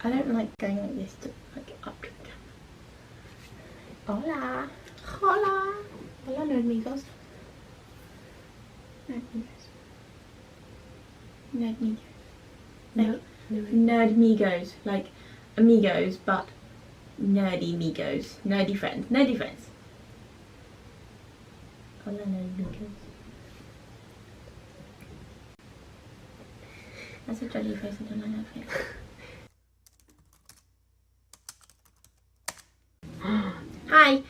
I don't like going like this to like up to the camera. Hola. Hola. Hola, nerd amigos. Nerd amigos. Nerd amigos. Like, nerd amigos. Like amigos, but nerdy amigos. Nerdy friends. Nerdy friends. Hola, nerd amigos. That's a jolly face, I don't like that face. Hi!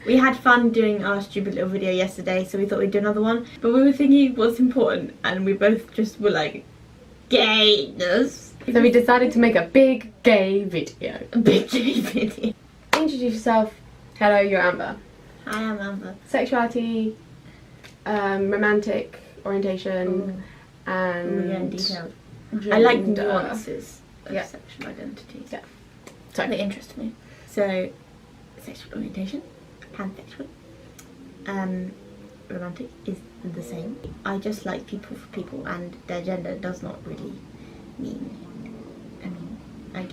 We had fun doing our stupid little video yesterday, so we thought we'd do another one. But we were thinking what's important, and we both just were like, gayness. So we decided to make a big gay video. A big gay video. Introduce yourself. Hello, you're Amber. Hi, I'm Amber. Sexuality, romantic orientation, and yeah, detailed. gender. I like nuances of sexual identities. Yeah. So they interest me. So, sexual orientation, pansexual, romantic is the same. I just like people for people, and their gender does not really mean. I mean,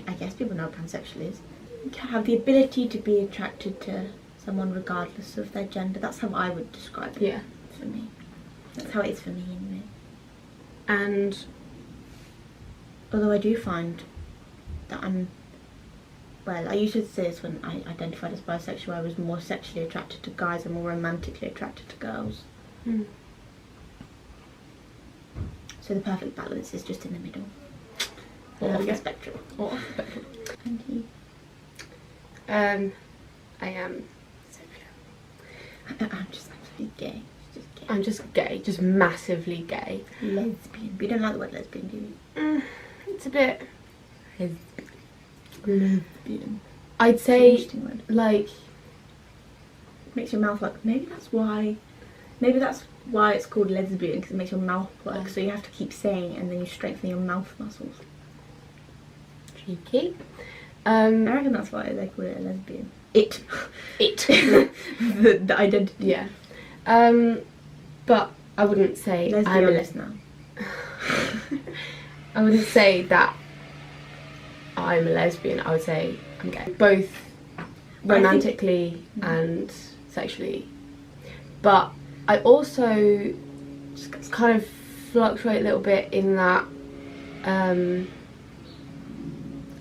I guess people know what pansexual is. You can have the ability to be attracted to someone regardless of their gender. That's how I would describe it. Yeah. For me, that's how it is for me anyway. And although I do find that I used to say this when I identified as bisexual, I was more sexually attracted to guys and more romantically attracted to girls. So the perfect balance is just in the middle. Of the spectrum. And you? I am I'm just absolutely gay. I'm just gay, just massively gay. Lesbian. But you don't like the word lesbian, do you? It's a bit... Lesbian. I'd say, Interesting word. like... Makes your mouth work. Maybe that's why it's called lesbian, because it makes your mouth work. So you have to keep saying it and then you strengthen your mouth muscles. Cheeky. I reckon that's why they call it a lesbian. It. the identity. Yeah. But I wouldn't say Let's I'm be a honest now. I wouldn't say that I'm a lesbian. I would say I'm gay. Both romantically and sexually. But I also kind of fluctuate a little bit in that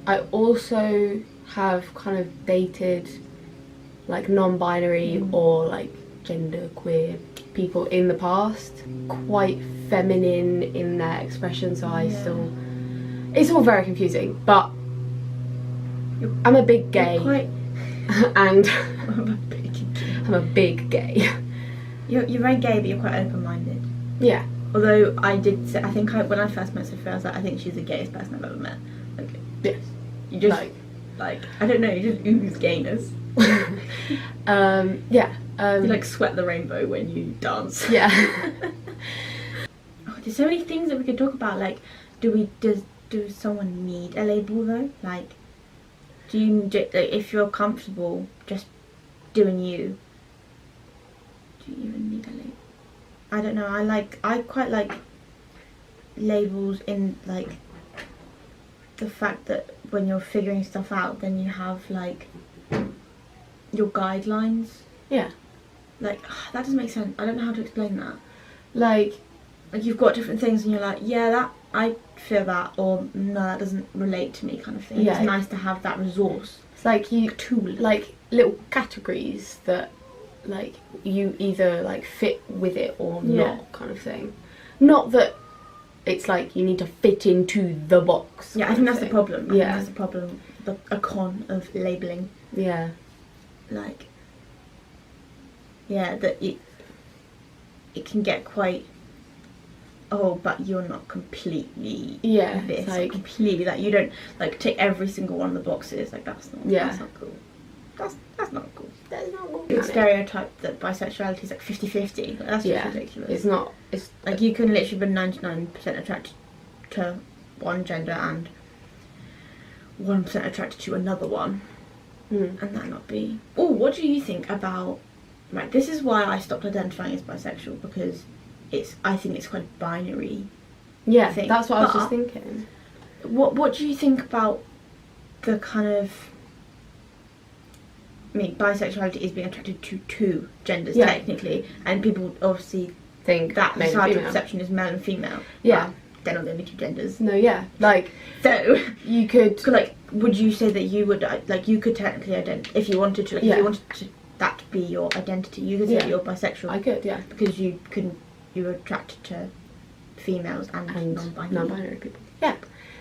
I also have kind of dated like non-binary or like gender queer people in the past, quite feminine in their expression, so I still, it's all very confusing, but I'm a big gay and I'm a big gay. You're very gay, but you're quite open-minded. Yeah. Although I did say, when I first met Sofia, I was like, I think she's the gayest person I've ever met. Like, yes. You just like I don't know, you just ooze gayness. Yeah. You like sweat the rainbow when you dance. Yeah. Oh, there's so many things that we could talk about. Like, does someone need a label though? Like, if you're comfortable just doing you, do you even need a label? I don't know. I quite like labels in like the fact that when you're figuring stuff out, then you have like your guidelines. Yeah. Like, that doesn't make sense. I don't know how to explain that. Like you've got different things and you're like, yeah, that I feel that, or no, that doesn't relate to me, kind of thing. Yeah. It's nice to have that resource. It's like like little categories that like you either like fit with it or not, kind of thing. Not that it's like you need to fit into the box. Yeah, I think that's the problem. Yeah. That's the problem. A con of labelling. Yeah. Like, yeah, that it can get quite, oh, but you're not completely this, like, completely that. You don't like tick every single one of the boxes. Like, that's not cool. That's not cool. That's not cool. It's stereotype that bisexuality is like 50-50. Like, that's just ridiculous. It's not. It's like you can literally be 99% attracted to one gender and 1% attracted to another one, and that not be. Oh, what do you think about? Right, this is why I stopped identifying as bisexual, because I think it's quite a binary. Yeah, thing. that's what I was just thinking. What do you think about the kind of... I mean, bisexuality is being attracted to two genders, technically, and people obviously think that male and societal female. perception is male and female. Yeah. But they're not the only two genders. No, yeah. Like, so you could... like, would you say that you would, like, you could technically if you wanted to, like, if you wanted to, that to be your identity, you could say that you're bisexual? I could, yeah. Because you were attracted to females and non-binary people. Yeah.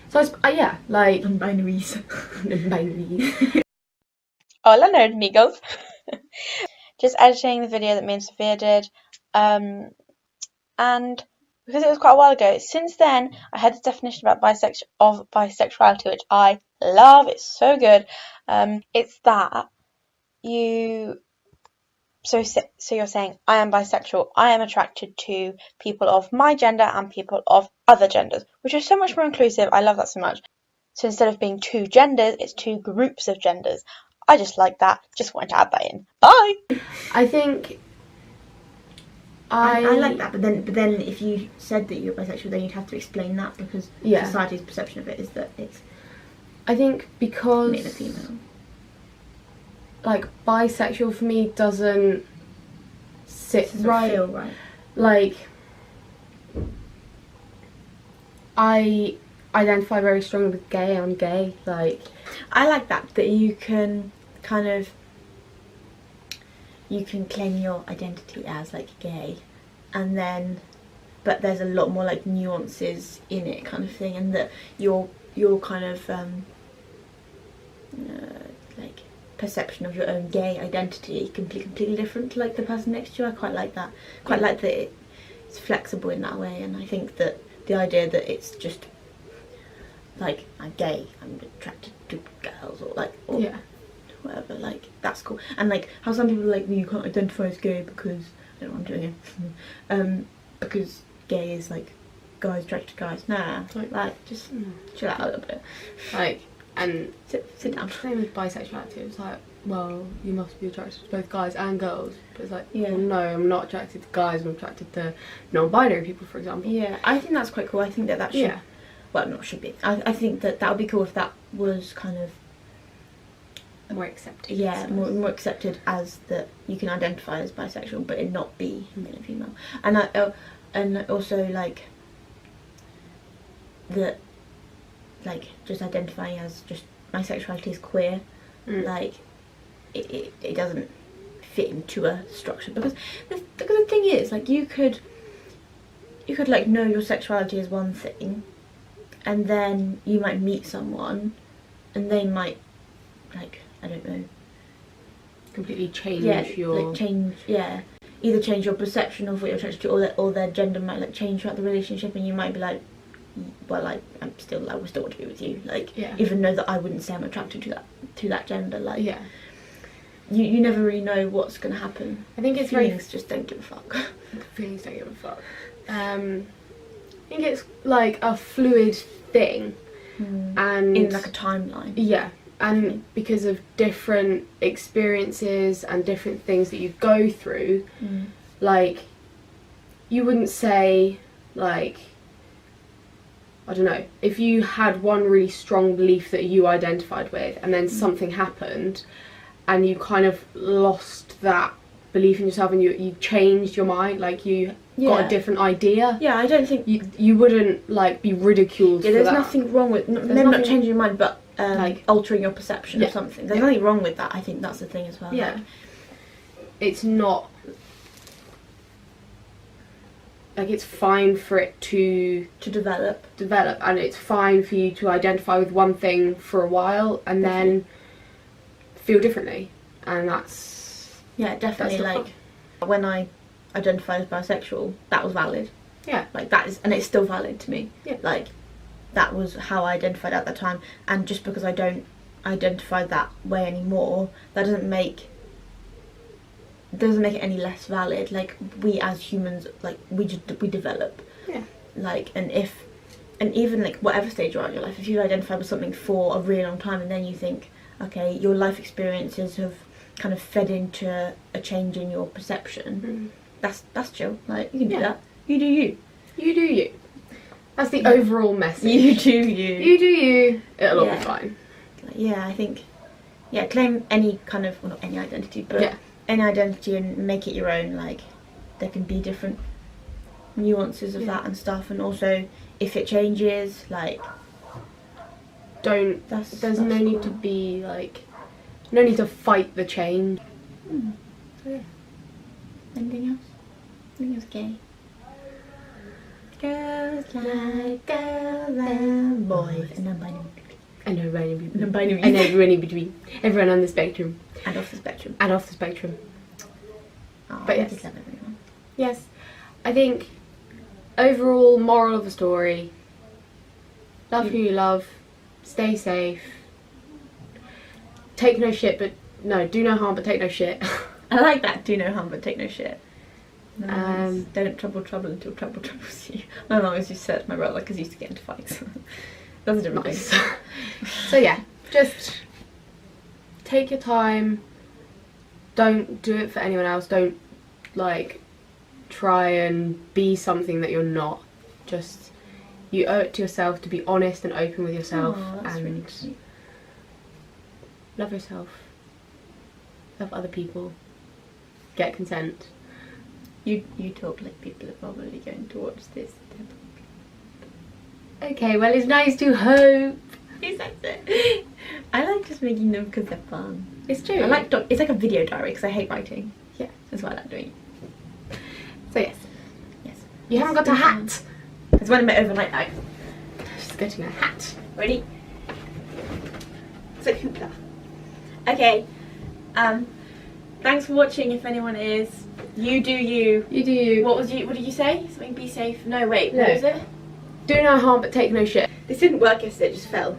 So, yeah, like... Non-binaries. Non-binaries. Hola, nerd amigos. Just editing the video that me and Sophia did. And because it was quite a while ago, since then I had the definition about bisexuality, which I love. It's so good. It's that you... So you're saying, I am bisexual. I am attracted to people of my gender and people of other genders, which is so much more inclusive. I love that so much. So instead of being two genders, it's two groups of genders. I just like that. Just wanted to add that in. Bye. I think I like that, but then if you said that you're bisexual, then you'd have to explain that, because society's perception of it is that it's... I think because... male and female. Like, bisexual for me doesn't sit right. Feel right. Like, I identify very strongly with gay. I'm gay. Like, I like that you can kind of... you can claim your identity as, like, gay, and then... but there's a lot more, like, nuances in it, kind of thing, and that your kind of, like, perception of your own gay identity can be completely different to, like, the person next to you. I quite like that. Quite like that it's flexible in that way, and I think that the idea that it's just, like, I'm gay, I'm attracted to girls, or, like, or whatever, like, that's cool. And, like, how some people are like, well, you can't identify as gay because... I don't know what I'm doing here. Because gay is, like, guys attracted to guys. Nah, like, just chill out a little bit. Like, and sit down. Same with bisexuality. It's like, well, you must be attracted to both guys and girls. But it's like, Yeah. well, no, I'm not attracted to guys. I'm attracted to non-binary people, for example. Yeah, I think that's quite cool. I think that should... Yeah. well, not should be. I think that would be cool if that was kind of... more accepted. yeah, more accepted, as that you can identify as bisexual, but it not be male and female. And also, like, that, like, just identifying as just my sexuality is queer, like, it doesn't fit into a structure, because the thing is, like, you could like know your sexuality is one thing, and then you might meet someone and they might, like, I don't know, completely change either change your perception of what you're attracted to, or their gender might, like, change throughout the relationship, and you might be like, well, like, I still want to be with you, like, even though that I wouldn't say I'm attracted to that gender, like, you never really know what's gonna happen. I think it's feelings just don't give a fuck. Feelings don't give a fuck. I think it's like a fluid thing, and in, like, a timeline. Yeah. And because of different experiences and different things that you go through, like, you wouldn't say, like, I don't know, if you had one really strong belief that you identified with, and then something happened, and you kind of lost that belief in yourself, and you changed your mind, like, you got a different idea. Yeah, I don't think... You wouldn't, like, be ridiculed for that. There's nothing wrong with... not changing your mind, but... like, altering your perception of something. There's nothing wrong with that. I think that's the thing as well. Yeah. Like, it's not... like, it's fine for it to develop, and it's fine for you to identify with one thing for a while and then feel differently. And that's... yeah, definitely, like, when I identified as bisexual, that was valid. Yeah. Like, that is... and it's still valid to me. Yeah. Like, that was how I identified at that time, and just because I don't identify that way anymore, that doesn't make it any less valid. Like, we as humans, like, we develop. Yeah. Like, and even, like, whatever stage you're at in your life, if you identify with something for a really long time, and then you think, okay, your life experiences have kind of fed into a change in your perception, that's chill. Like, you can do that. You do you. You do you. That's the overall message. You do you. You do you. It'll all Yeah. be fine. Yeah, I think. Yeah, claim any kind of, well, not any identity, but Yeah. any identity and make it your own. Like, there can be different nuances of that and stuff, and also if it changes, like, There's no need to be like, no need to fight the change. So yeah. Anything else? Anything else gay? Girls like girls and boys and non-binary. And everyone in between. Non-binary. And everyone in between. Everyone on the spectrum. And off the spectrum. And off the spectrum. Oh, But I yes. just love everyone. Yes. I think overall moral of the story, love who you love, stay safe, take no shit but no, do no harm but take no shit. I like that. Do no harm but take no shit. Nice. Um, Don't trouble until trouble troubles you. My mum always used to say that to my brother because he used to get into fights. That's a different Nice. thing. So yeah, just take your time. Don't do it for anyone else. Don't like try and be something that you're not. Just you owe it to yourself to be honest and open with yourself Oh, that's and really sweet. love yourself. Love other people. Get consent. You talk like people are probably going to watch this. Okay, well it's nice to hope. Who says it? I like just making them because they're fun. It's true. I like it's like a video diary because I hate writing. Yeah. That's why I like doing it. So yes. Yes. You haven't got a hat. It's one of my overnight bags. She's getting a hat. Ready? It's like hoopla. Okay. Thanks for watching. If anyone is, you do you. You do you. What did you say? Something be safe. No, wait. No. What was it? Do no harm but take no shit. This didn't work yesterday. It just fell.